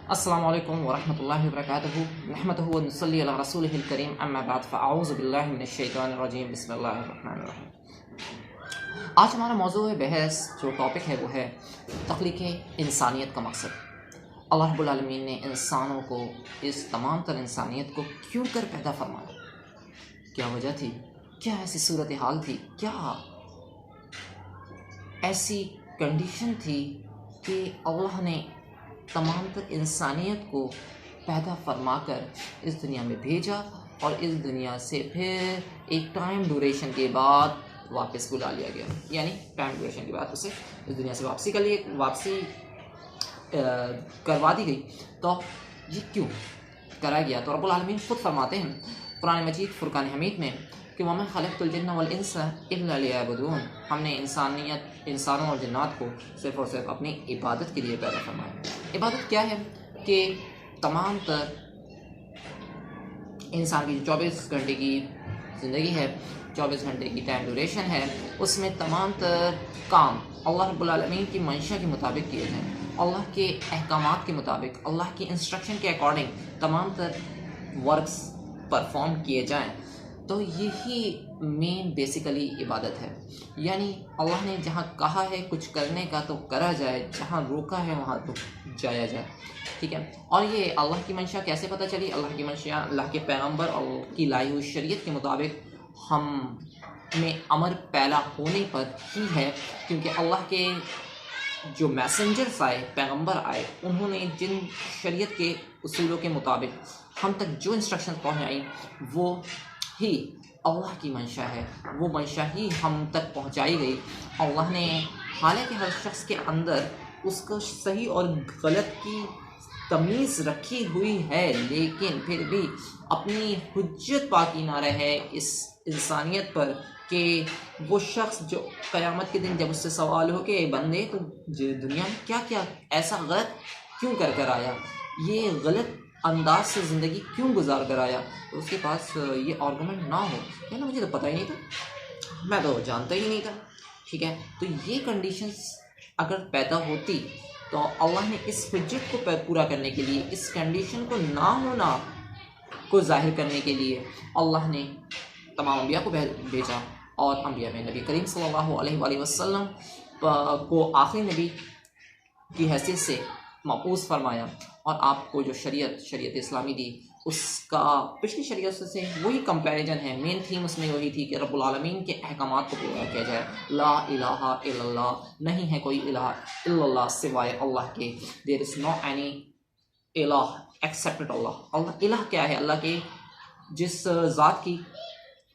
السلام علیکم ورحمۃ اللہ وبرکاتہ نحمدہ ونصلی علی رسولہ الکریم اما بعد فاعوذ باللہ من الشیطان الرجیم بسم اللہ الرحمن الرحیم۔ آج ہمارا موضوع بحث جو ٹاپک ہے وہ ہے تخلیق انسانیت کا مقصد۔ اللہ رب العالمین نے انسانوں کو، اس تمام تر انسانیت کو کیوں کر پیدا فرمایا؟ کیا وجہ تھی؟ کیا ایسی صورتحال تھی؟ کیا ایسی کنڈیشن تھی کہ اللہ نے تمام تر انسانیت کو پیدا فرما کر اس دنیا میں بھیجا اور اس دنیا سے پھر ایک ٹائم ڈوریشن کے بعد واپس بلا لیا گیا؟ یعنی ٹائم ڈوریشن کے بعد اسے اس دنیا سے واپسی کروا دی گئی۔ تو یہ کیوں کرا گیا؟ تو رب العالمین خود فرماتے ہیں قرآن مجید فرقان حمید میں کہ وَمَا خَلَقْتُ الْجِنَّ وَالْإِنسَ إِلَّا لِيَعْبُدُونَ، ہم نے انسانوں اور جنات کو صرف اور صرف اپنی عبادت کے لیے پیدا فرمایا۔ عبادت کیا ہے کہ تمام تر انسان کی 24 گھنٹے کی زندگی ہے، 24 گھنٹے کی ٹائم ڈوریشن ہے، اس میں تمام تر کام اللہ رب العالمین کی منشا کے مطابق کیے جائیں، اللہ کے احکامات کے مطابق، اللہ کی انسٹرکشن کے اکارڈنگ تمام تر ورکس پرفارم کیے جائیں۔ تو یہی مین بیسیکلی عبادت ہے، یعنی اللہ نے جہاں کہا ہے کچھ کرنے کا تو کرا جائے، جہاں روکا ہے وہاں تو جایا جائے، ٹھیک ہے۔ اور یہ اللہ کی منشا کیسے پتہ چلی؟ اللہ کی منشا اللہ کے پیغمبر اور کی لائی ہوئی شریعت کے مطابق ہم میں امر پیدا ہونے پر ہی ہے، کیونکہ اللہ کے جو میسنجرز آئے، پیغمبر آئے، انہوں نے جن شریعت کے اصولوں کے مطابق ہم تک جو انسٹرکشن پہنچائی وہ ہی اللہ کی منشا ہے، وہ منشا ہی ہم تک پہنچائی گئی۔ اللہ نے حالانکہ ہر شخص کے اندر اس کو صحیح اور غلط کی تمیز رکھی ہوئی ہے، لیکن پھر بھی اپنی حجت باقی نہ رہے اس انسانیت پر کہ وہ شخص جو قیامت کے دن جب اس سے سوال ہو کہ بندے تو دنیا میں کیا کیا ایسا غلط کیوں کر آیا، یہ غلط انداز سے زندگی کیوں گزار کر آیا، تو اس کے پاس یہ آرگومنٹ نہ ہو کہ نا مجھے تو پتہ ہی نہیں تھا، میں تو جانتا ہی نہیں تھا، ٹھیک ہے۔ تو یہ کنڈیشنز اگر پیدا ہوتی تو اللہ نے اس حجت کو پورا کرنے کے لیے، اس کنڈیشن کو نہ ہونا کو ظاہر کرنے کے لیے اللہ نے تمام انبیاء کو بھیجا، اور انبیاء میں نبی کریم صلی اللہ علیہ وآلہ وسلم کو آخری نبی کی حیثیت سے مبعوث فرمایا، اور آپ کو جو شریعت اسلامی دی اس کا پچھلی شریعت سے وہی کمپیریجن ہے۔ مین تھیم اس میں وہی تھی کہ رب العالمین کے احکامات کو پورا کیا جائے، لا الہ الا اللہ، نہیں ہے کوئی الہ الا اللہ سوائے اللہ کے، دیر از نو اینی الہ ایکسیپٹ اللہ۔ اللہ الہ کیا ہے؟ اللہ کے جس ذات کی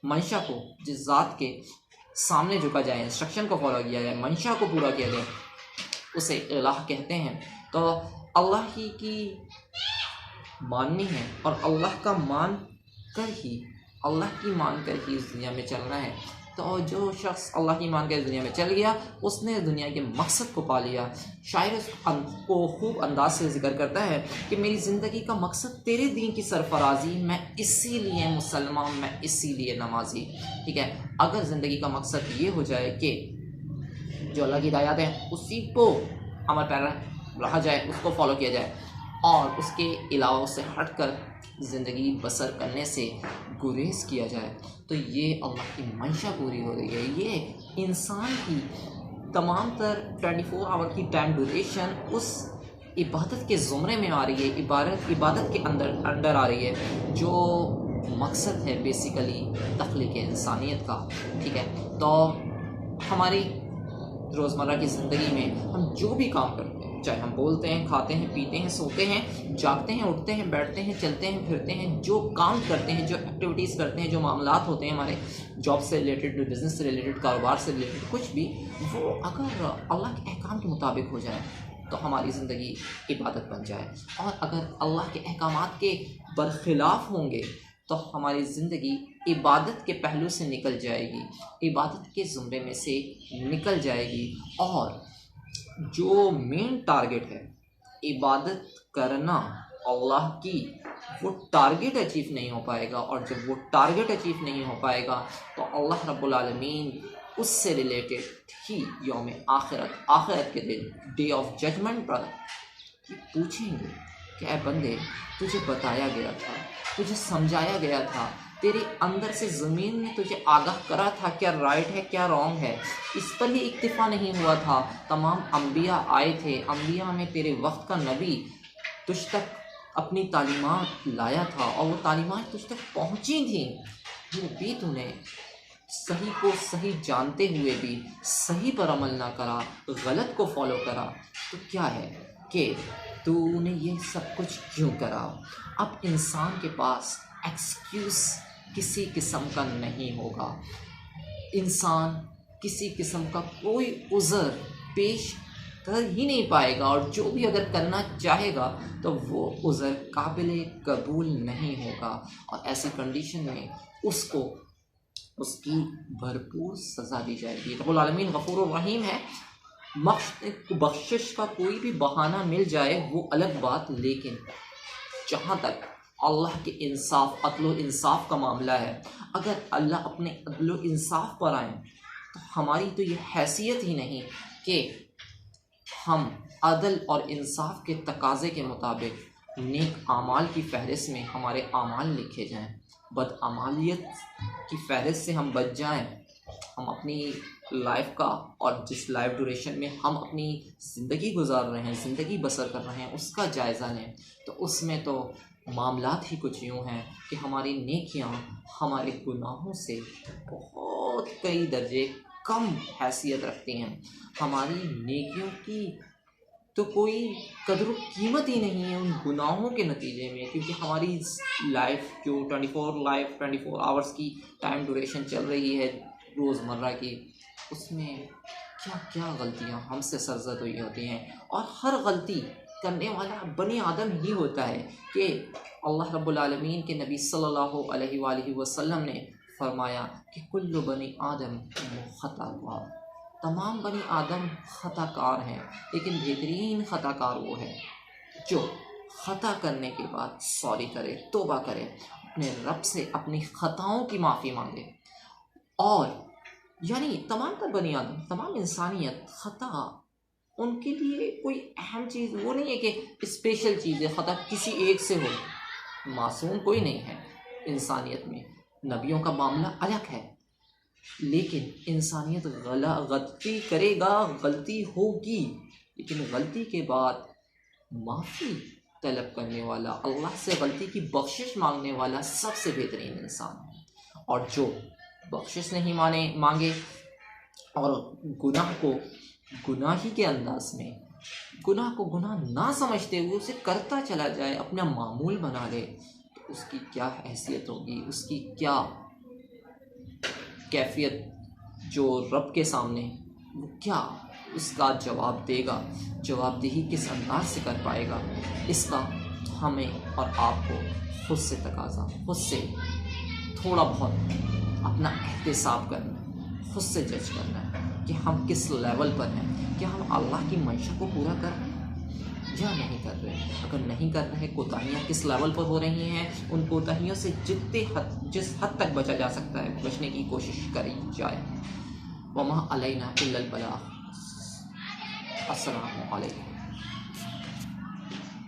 منشا کو، جس ذات کے سامنے جھکا جائے، انسٹرکشن کو فالو کیا جائے، منشا کو پورا کیا جائے، اسے الہ کہتے ہیں۔ تو اللہ ہی کی ماننی ہے، اور اللہ کا مان کر ہی، اللہ کی مان کر ہی اس دنیا میں چلنا ہے۔ تو جو شخص اللہ کی مان کر اس دنیا میں چل گیا، اس نے دنیا کے مقصد کو پا لیا۔ شاعر اس کو خوب انداز سے ذکر کرتا ہے کہ میری زندگی کا مقصد تیرے دین کی سرفرازی، میں اسی لیے مسلمان، میں اسی لیے نمازی، ٹھیک ہے۔ اگر زندگی کا مقصد یہ ہو جائے کہ جو اللہ کی ہدایات ہیں اسی کو عمل پیرا رہا جائے، اس کو فالو کیا جائے، اور اس کے علاوہ سے ہٹ کر زندگی بسر کرنے سے گریز کیا جائے، تو یہ اللہ کی منشا پوری ہو رہی ہے۔ یہ انسان کی تمام تر 24 آور کی ٹائم ڈوریشن اس عبادت کے زمرے میں آ رہی ہے، عبادت کے انڈر آ رہی ہے، جو مقصد ہے بیسیکلی تخلیق انسانیت کا، ٹھیک ہے۔ تو ہماری روزمرہ کی زندگی میں ہم جو بھی کام کرتے ہیں، چاہے ہم بولتے ہیں، کھاتے ہیں، پیتے ہیں، سوتے ہیں، جاگتے ہیں، اٹھتے ہیں، بیٹھتے ہیں، چلتے ہیں، پھرتے ہیں، جو کام کرتے ہیں، جو ایکٹیویٹیز کرتے ہیں، جو معاملات ہوتے ہیں ہمارے جاب سے ریلیٹڈ، بزنس سے ریلیٹڈ، کاروبار سے ریلیٹڈ، کچھ بھی، وہ اگر اللہ کے احکام کے مطابق ہو جائے تو ہماری زندگی عبادت بن جائے، اور اگر اللہ کے احکامات کے برخلاف ہوں گے تو ہماری زندگی عبادت کے پہلو سے نکل جائے گی، عبادت کے زمرے میں سے نکل جائے گی، اور جو مین ٹارگٹ ہے عبادت کرنا اللہ کی، وہ ٹارگٹ اچیو نہیں ہو پائے گا، اور جب وہ ٹارگٹ اچیو نہیں ہو پائے گا تو اللہ رب العالمین اس سے ریلیٹڈ ہی یوم آخرت کے دن، ڈے آف ججمنٹ پر پوچھیں گے کہ اے بندے تجھے بتایا گیا تھا، تجھے سمجھایا گیا تھا، تیرے اندر سے زمین نے تجھے آگاہ کرا تھا کیا رائٹ ہے کیا رانگ ہے، اس پر ہی اکتفا نہیں ہوا تھا، تمام انبیاء آئے تھے، انبیاء میں تیرے وقت کا نبی تجھ تک اپنی تعلیمات لایا تھا اور وہ تعلیمات تجھ تک پہنچی تھیں، پھر بھی تو نے صحیح کو صحیح جانتے ہوئے بھی صحیح پر عمل نہ کرا، غلط کو فالو کرا، تو کیا ہے کہ تو نے یہ سب کچھ کیوں کرا؟ اب انسان کے پاس ایکسکیوز کسی قسم کا نہیں ہوگا، انسان کسی قسم کا کوئی عذر پیش کر ہی نہیں پائے گا، اور جو بھی اگر کرنا چاہے گا تو وہ عذر قابل قبول نہیں ہوگا، اور ایسی کنڈیشن میں اس کو اس کی بھرپور سزا دی جائے گی۔ رب العالمین غفور الرحیم ہے، بخشش کا کوئی بھی بہانہ مل جائے وہ الگ بات، لیکن جہاں تک اللہ کے انصاف، عدل و انصاف کا معاملہ ہے، اگر اللہ اپنے عدل و انصاف پر آئیں تو ہماری تو یہ حیثیت ہی نہیں کہ ہم عدل اور انصاف کے تقاضے کے مطابق نیک اعمال کی فہرست میں ہمارے اعمال لکھے جائیں، بدعمالیت کی فہرست سے ہم بچ جائیں، ہم اپنی لائف کا اور جس لائف ڈیوریشن میں ہم اپنی زندگی گزار رہے ہیں، زندگی بسر کر رہے ہیں، اس کا جائزہ لیں، تو اس میں تو معاملات ہی کچھ یوں ہیں کہ ہماری نیکیاں ہمارے گناہوں سے بہت کئی درجے کم حیثیت رکھتی ہیں، ہماری نیکیوں کی تو کوئی قدر و قیمت ہی نہیں ہے ان گناہوں کے نتیجے میں، کیونکہ ہماری لائف جو 24 آورس کی ٹائم ڈیوریشن چل رہی ہے روزمرہ کی، اس میں کیا کیا غلطیاں ہم سے سرزد ہوئی ہوتی ہیں، اور ہر غلطی کرنے والا بنی آدم ہی ہوتا ہے، کہ اللہ رب العالمین کے نبی صلی اللہ علیہ وآلہ وسلم نے فرمایا کہ کل بنی آدم خطا کار، تمام بنی آدم خطا کار ہیں، لیکن بہترین خطا کار وہ ہے جو خطا کرنے کے بعد سوری کرے، توبہ کرے، اپنے رب سے اپنی خطاؤں کی معافی مانگے، اور یعنی تمام تر بنی آدم، تمام انسانیت خطا ان کے لیے کوئی اہم چیز وہ نہیں ہے کہ اسپیشل چیز ہے، خطا کسی ایک سے ہو، معصوم کوئی نہیں ہے انسانیت میں، نبیوں کا معاملہ الگ ہے، لیکن انسانیت غلطی کرے گا، غلطی ہوگی، لیکن غلطی کے بعد معافی طلب کرنے والا، اللہ سے غلطی کی بخشش مانگنے والا سب سے بہترین انسان ہے، اور جو بخشش نہیں مانگے اور گناہ کو گناہی کے انداز میں، گناہ کو گناہ نہ سمجھتے ہوئے اسے کرتا چلا جائے، اپنا معمول بنا لے، تو اس کی کیا حیثیت ہوگی، اس کی کیا کیفیت جو رب کے سامنے وہ کیا اس کا جواب دے گا، جواب دہی کس انداز سے کر پائے گا، اس کا ہمیں اور آپ کو خود سے تقاضا، خود سے تھوڑا بہت اپنا احتساب کرنا ہے، خود سے جج کرنا ہے کہ ہم کس لیول پر ہیں، کیا ہم اللہ کی منشا کو پورا کر رہے ہیں یا نہیں کر رہے ہیں، اگر نہیں کر رہے، کوتاہیاں کس لیول پر ہو رہی ہیں، ان کوتاہیوں سے جس حد تک بچا جا سکتا ہے بچنے کی کوشش کری جائے۔ وما علینا الا البلاغ۔ السلام علیکم۔